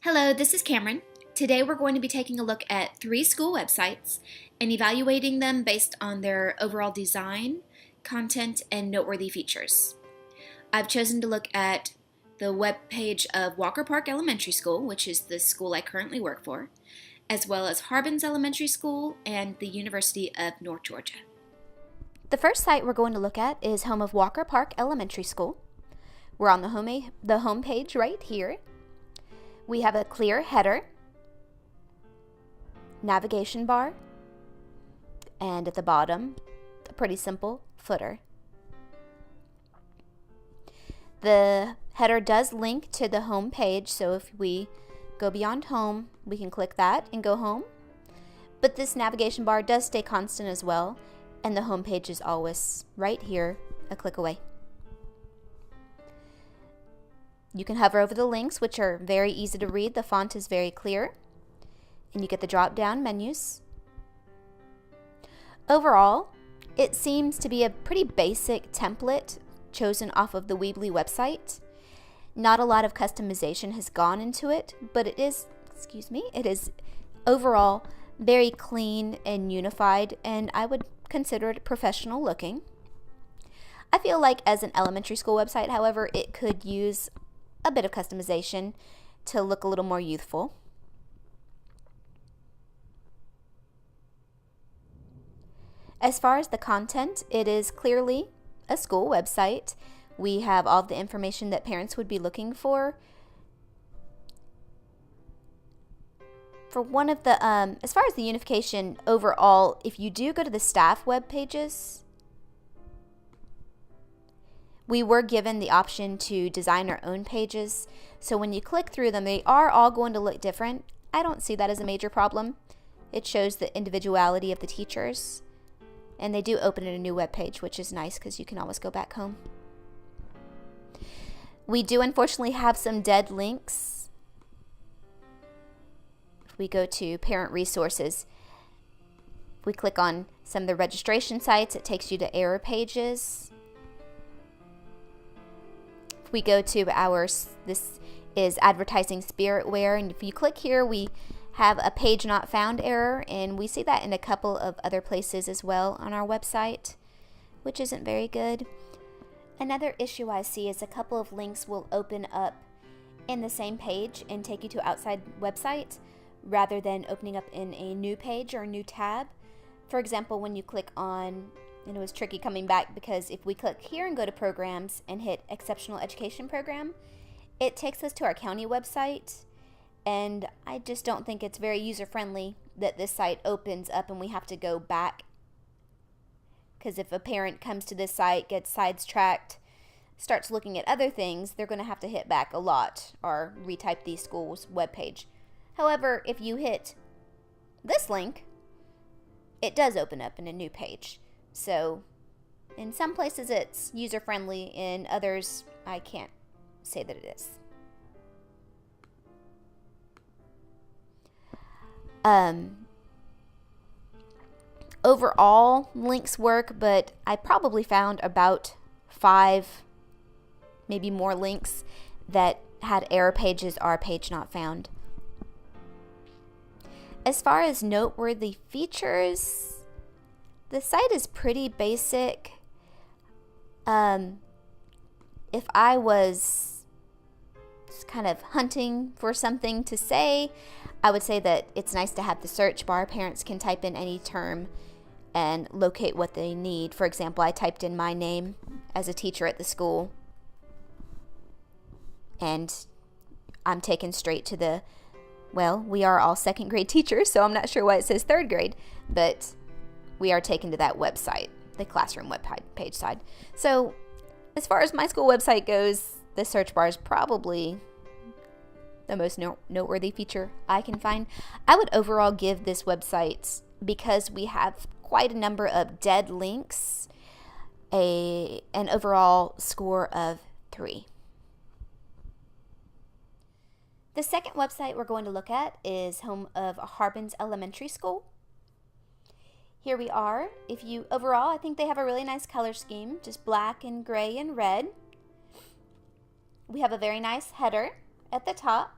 Hello, this is Cameron. Today we're going to be taking a look at 3 school websites and evaluating them based on their overall design, content, and noteworthy features. I've chosen to look at the webpage of Walker Park Elementary School, which is the school I currently work for, as well as Harbins Elementary School and the University of North Georgia. The first site we're going to look at is home of Walker Park Elementary School. We're on the home page right here. We have a clear header, navigation bar, and at the bottom, a pretty simple footer. The header does link to the home page, so if we go beyond home, we can click that and go home. But this navigation bar does stay constant as well, and the home page is always right here, a click away. You can hover over the links, which are very easy to read. The font is very clear, and you get the drop-down menus. Overall, it seems to be a pretty basic template chosen off of the Weebly website. Not a lot of customization has gone into it, but it is overall very clean and unified, and I would consider it professional looking. I feel like as an elementary school website, however, it could use a bit of customization to look a little more youthful. As far as the content, it is clearly a school website. We have all the information that parents would be looking for. For one of the, as far as the unification overall, if you do go to the staff web pages, we were given the option to design our own pages. So when you click through them, they are all going to look different. I don't see that as a major problem. It shows the individuality of the teachers. And they do open in a new web page, which is nice because you can always go back home. We do unfortunately have some dead links. If we go to parent resources, if we click on some of the registration sites, it takes you to error pages. If we go to this is advertising spiritware, and if you click here, we have a page not found error, and we see that in a couple of other places as well on our website, which isn't very good. Another issue I see is a couple of links will open up in the same page and take you to outside website rather than opening up in a new page or a new tab. For example, when you click on, and it was tricky coming back because if we click here and go to programs and hit exceptional education program, it takes us to our county website. And I just don't think it's very user-friendly that this site opens up and we have to go back. Because if a parent comes to this site, gets sidetracked, starts looking at other things, they're going to have to hit back a lot or retype the school's webpage. However, if you hit this link, it does open up in a new page. So in some places it's user-friendly, in others I can't say that it is. Overall, links work, but I probably found about 5, maybe more links that had error pages or page not found. As far as noteworthy features, the site is pretty basic. If I was kind of hunting for something to say, I would say that it's nice to have the search bar. Parents can type in any term and locate what they need. For example, I typed in my name as a teacher at the school, and I'm taken straight to the, well, we are all second grade teachers, so I'm not sure why it says third grade, but we are taken to that website, the classroom web page side. So as far as my school website goes, the search bar is probably the most noteworthy feature I can find. I would overall give this website, because we have quite a number of dead links, an overall score of 3. The second website we're going to look at is home of Harbins Elementary School. Here we are. Overall, I think they have a really nice color scheme, just black and gray and red. We have a very nice header at the top.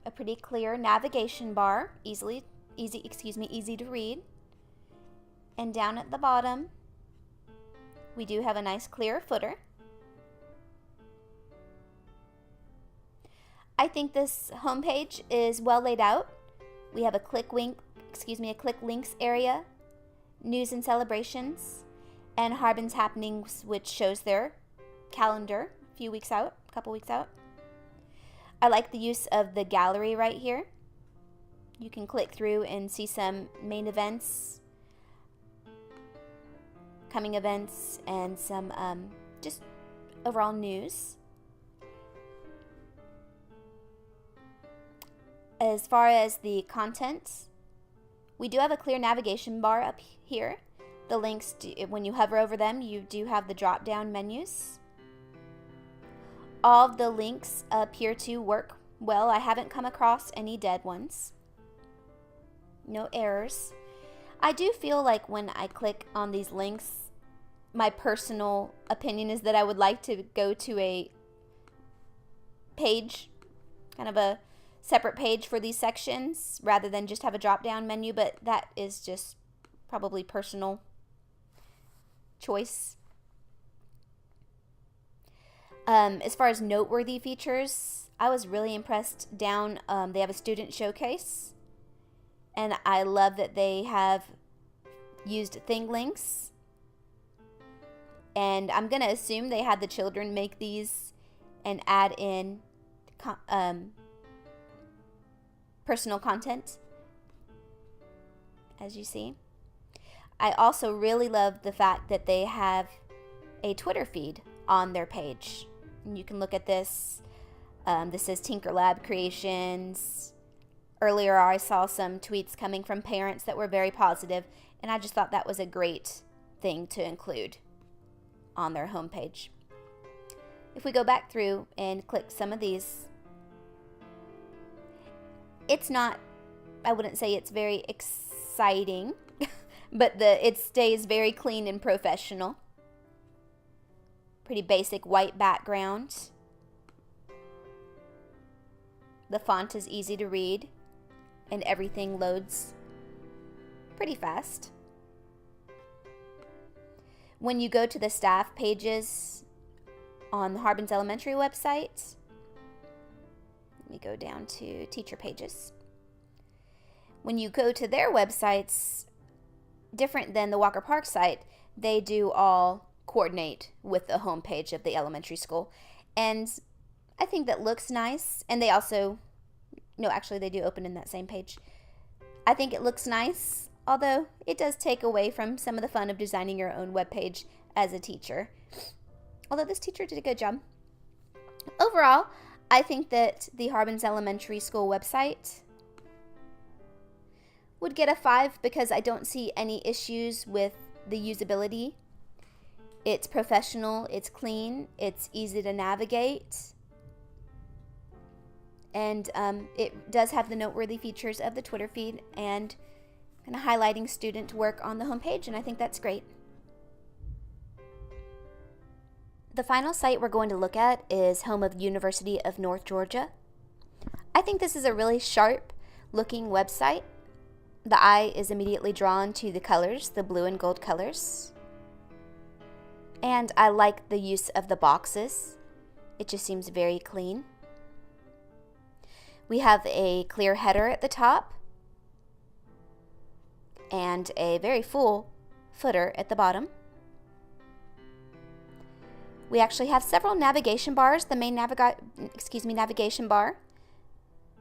a pretty clear navigation bar, easy to read. And down at the bottom, we do have a nice clear footer. I think this homepage is well laid out. We have a click links area, news and celebrations, and Harbin's happenings, which shows their calendar a couple weeks out. I like the use of the gallery right here. You can click through and see some main events, coming events, and some just overall news. As far as the content, we do have a clear navigation bar up here. The links, when you hover over them, you do have the drop-down menus. All of the links appear to work well. I haven't come across any dead ones. No errors. I do feel like when I click on these links, my personal opinion is that I would like to go to a page, kind of a separate page for these sections rather than just have a drop-down menu, but that is just probably personal choice. As far as noteworthy features, I was really impressed down. They have a student showcase, and I love that they have used thing links, and I'm gonna assume they had the children make these and add in personal content, as you see. I also really love the fact that they have a Twitter feed on their page. And you can look at this. This is Tinker Lab Creations. Earlier I saw some tweets coming from parents that were very positive, and I just thought that was a great thing to include on their homepage. If we go back through and click some of these, it's not, I wouldn't say it's very exciting, but it stays very clean and professional. Pretty basic white background. The font is easy to read, and everything loads pretty fast. When you go to the staff pages on the Harbin's Elementary website, let me go down to teacher pages. When you go to their websites, different than the Walker Park site, they do all coordinate with the homepage of the elementary school. And I think that looks nice. And they also, no, actually they do open in that same page. I think it looks nice, although it does take away from some of the fun of designing your own webpage as a teacher. Although this teacher did a good job. Overall, I think that the Harbin's Elementary School website would get a 5 because I don't see any issues with the usability. It's professional, it's clean, it's easy to navigate, and it does have the noteworthy features of the Twitter feed and kind of highlighting student work on the homepage, and I think that's great. The final site we're going to look at is home of University of North Georgia. I think this is a really sharp looking website. The eye is immediately drawn to the colors, the blue and gold colors. And I like the use of the boxes. It just seems very clean. We have a clear header at the top and a very full footer at the bottom. We actually have several navigation bars. The main navigation bar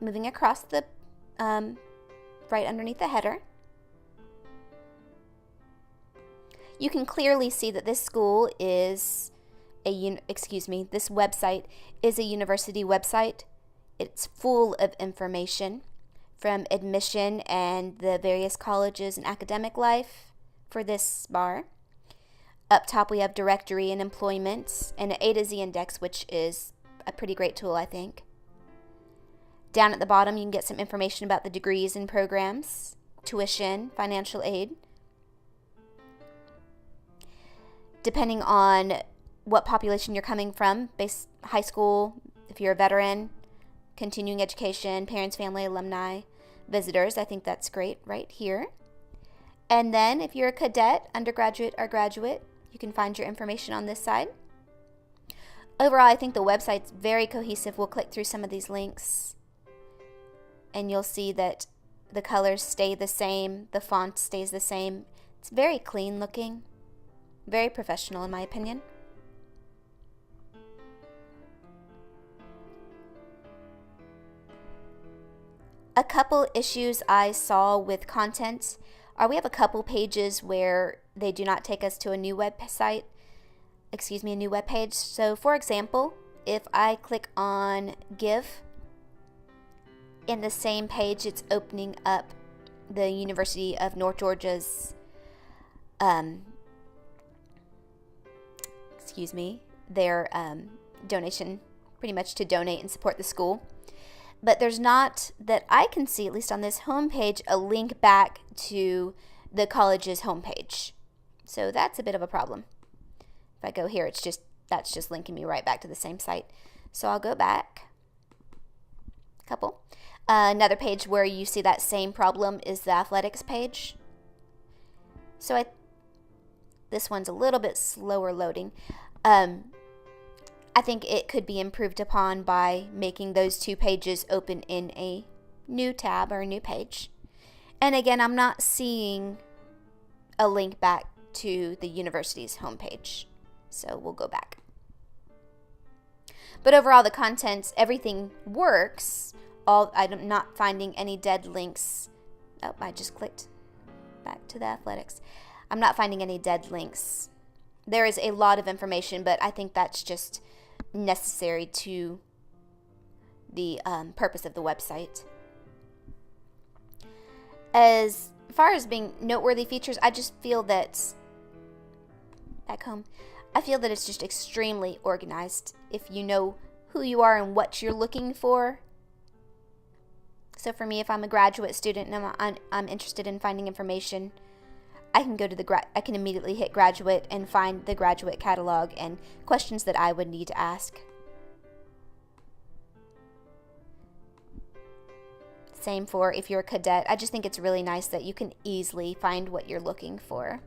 moving across the right underneath the header. You can clearly see that this school is this website is a university website. It's full of information from admission and the various colleges and academic life for this bar. Up top we have directory and employment and an A to Z index, which is a pretty great tool, I think. Down at the bottom you can get some information about the degrees and programs, tuition, financial aid. Depending on what population you're coming from, high school, if you're a veteran, continuing education, parents, family, alumni, visitors. I think that's great right here. And then if you're a cadet, undergraduate, or graduate, you can find your information on this side. Overall, I think the website's very cohesive. We'll click through some of these links, and you'll see that the colors stay the same, the font stays the same. It's very clean looking, very professional in my opinion. A couple issues I saw with content are we have a couple pages where they do not take us to a new website, a new web page. So for example, if I click on Give, in the same page it's opening up the University of North Georgia's their donation, pretty much to donate and support the school. But there's not, that I can see, at least on this homepage, a link back to the college's homepage. So that's a bit of a problem. If I go here, that's just linking me right back to the same site. So I'll go back. Another page where you see that same problem is the athletics page. So this one's a little bit slower loading. I think it could be improved upon by making those two pages open in a new tab or a new page. And again, I'm not seeing a link back to the university's homepage. So we'll go back. But overall, the content, everything works. I'm not finding any dead links. Oh, I just clicked back to the athletics. I'm not finding any dead links. There is a lot of information, but I think that's just necessary to the purpose of the website. As far as being noteworthy features, I just feel that back home, I feel that it's just extremely organized if you know who you are and what you're looking for. So for me, if I'm a graduate student and I'm interested in finding information, I can go to I can immediately hit graduate and find the graduate catalog and questions that I would need to ask. Same for if you're a cadet. I just think it's really nice that you can easily find what you're looking for.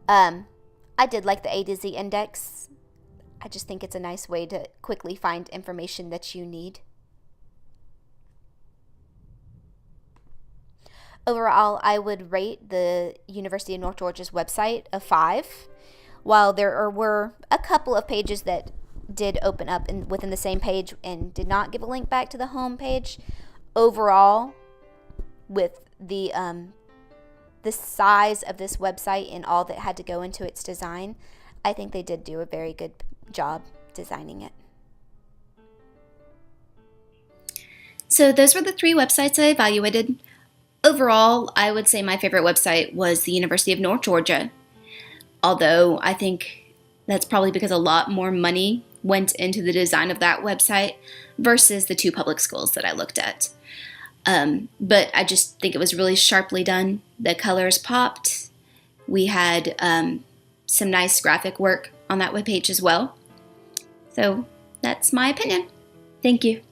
I did like the A to Z index. I just think it's a nice way to quickly find information that you need. Overall, I would rate the University of North Georgia's website a 5. While there were a couple of pages that did open up within the same page and did not give a link back to the home page, overall, with the size of this website and all that had to go into its design, I think they did do a very good job designing it. So those were the 3 websites I evaluated. Overall, I would say my favorite website was the University of North Georgia, although I think that's probably because a lot more money went into the design of that website versus the 2 public schools that I looked at. But I just think it was really sharply done. The colors popped. We had some nice graphic work on that webpage as well. So that's my opinion. Thank you.